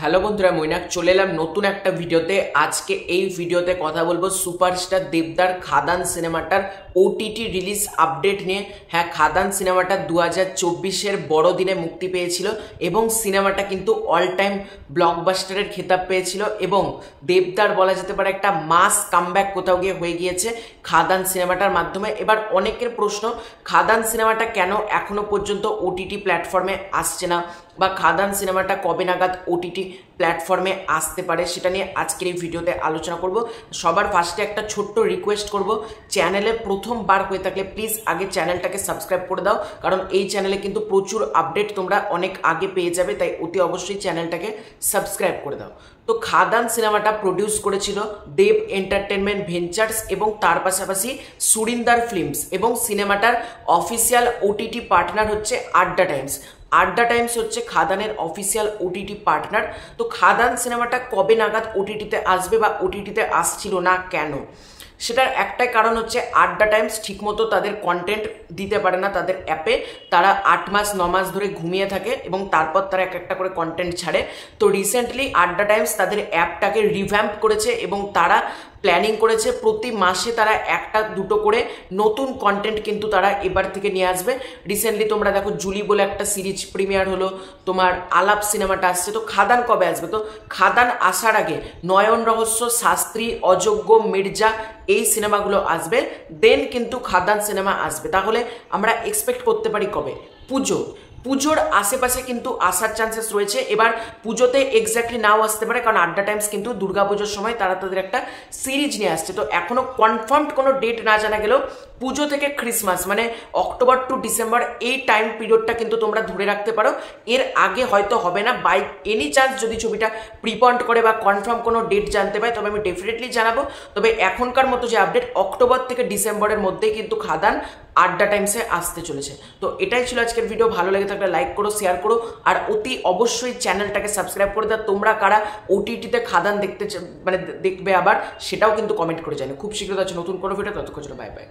Hello বন্ধুরা, মৈনাক চলে এলাম নতুন একটা ভিডিওতে। আজকে এই ভিডিওতে কথা বলবো সুপারস্টার দেবদার খাদান সিনেমাটার ওটিটি রিলিজ আপডেট নিয়ে। হ্যাঁ, খাদান সিনেমাটা 2024-এর বড়দিনে মুক্তি পেয়েছিল এবং সিনেমাটা কিন্তু অল টাইম ব্লকবাস্টারের খেতাব পেয়েছিল এবং দেবদার বলা যেতে পারে একটা মাস কামব্যাক কোথাও গিয়ে হয়ে গিয়েছে খাদান সিনেমাটার মাধ্যমে। এবার অনেকের প্রশ্ন, খাদান সিনেমাটা কেন এখনো পর্যন্ত ওটিটি প্ল্যাটফর্মে আসছে না বা খাদান সিনেমাটা কবে নাগাদ ওটিটি প্ল্যাটফর্মে আসতে পারে, সেটা নিয়ে আজকের এই ভিডিওতে আলোচনা করব। সবার ফার্স্টে একটা ছোট্ট রিকোয়েস্ট করব, চ্যানেলে প্রথমবার হয়ে থাকলে প্লিজ আগে চ্যানেলটাকে সাবস্ক্রাইব করে দাও, কারণ এই চ্যানেলে কিন্তু প্রচুর আপডেট তোমরা অনেক আগে পেয়ে যাবে, তাই অতি অবশ্যই চ্যানেলটাকে সাবস্ক্রাইব করে দাও। তো খাদান সিনেমাটা প্রডিউস করেছিল দেব এন্টারটেনমেন্ট ভেঞ্চার্স এবং তার পাশাপাশি সুরিন্দার ফিল্মস এবং সিনেমাটার অফিসিয়াল ওটিটি পার্টনার হচ্ছে আড্ডা টাইমস। আড্ডা টাইমস হচ্ছে খাদানের অফিসিয়াল ওটিটি পার্টনার। তো খাদান সিনেমাটা কবে নাগাদ ওটিটিতে আসবে বা ওটিটিতে আসছিল না কেন, সেটার একটাই কারণ হচ্ছে আড্ডা টাইমস ঠিকমতো তাদের কন্টেন্ট দিতে পারে না তাদের অ্যাপে। তারা 8 মাস 9 মাস ধরে ঘুমিয়ে থাকে এবং তারপর তারা এক একটা করে কন্টেন্ট ছাড়ে। তো রিসেন্টলি আড্ডা টাইমস তাদের অ্যাপটাকে রিভ্যাম্প করেছে এবং তারা প্ল্যানিং করেছে প্রতি মাসে তারা একটা দুটো করে নতুন কন্টেন্ট কিন্তু তারা এবার থেকে নিয়ে আসবে। রিসেন্টলি তোমরা দেখো জুলি বলে একটা সিরিজ প্রিমিয়ার হলো, তোমার আলাপ সিনেমাটা আসছে। তো খাদান কবে আসবে? তো খাদান আসার আগে নয়ন রহস্য, শাস্ত্রী, অযোগ্য, মির্জা এই সিনেমাগুলো আসবে, দেন কিন্তু খাদান সিনেমা আসবে। তাহলে আমরা এক্সপেক্ট করতে পারি কবে? পুজোর আশেপাশে কিন্তু আসার চান্সেস রয়েছে। এবার পুজোতে এক্স্যাক্টলি নাও আসতে পারে, কারণ আড্ডা টাইমস কিন্তু দুর্গাপুজোর সময় তারা তাদের একটা সিরিজ নিয়ে আসছে। তো এখনো কনফার্মড কোনো ডেট না জানা গেলেও পুজো থেকে ক্রিসমাস মানে অক্টোবর টু ডিসেম্বর এই টাইম পিরিয়ডটা কিন্তু তোমরা ধরে রাখতে পারো। এর আগে হয়তো হবে না। বাই এনি চান্স যদি ছবিটা প্রিপয়েন্ট করে বা কনফার্ম কোনো ডেট জানতে পাই তবে আমি ডেফিনেটলি জানাবো। তবে এখনকার মতো যে আপডেট, অক্টোবর থেকে ডিসেম্বরের মধ্যেই কিন্তু খাদান আড্ডা টাইমসে আসতে চলেছে। তো এটাই ছিল আজকের ভিডিও। ভালো লেগে থাকলে লাইক করো, শেয়ার করো, আর অতি অবশ্যই চ্যানেলটাকে সাবস্ক্রাইব করে দাও। তোমরা কারা ওটিটিতে খাদান দেখতে দেখবে আবার, সেটাও কিন্তু কমেন্ট করে জানো। খুব শীঘ্রই আছে নতুন কোনো ভিডিও, ততক্ষণ বাই বাই।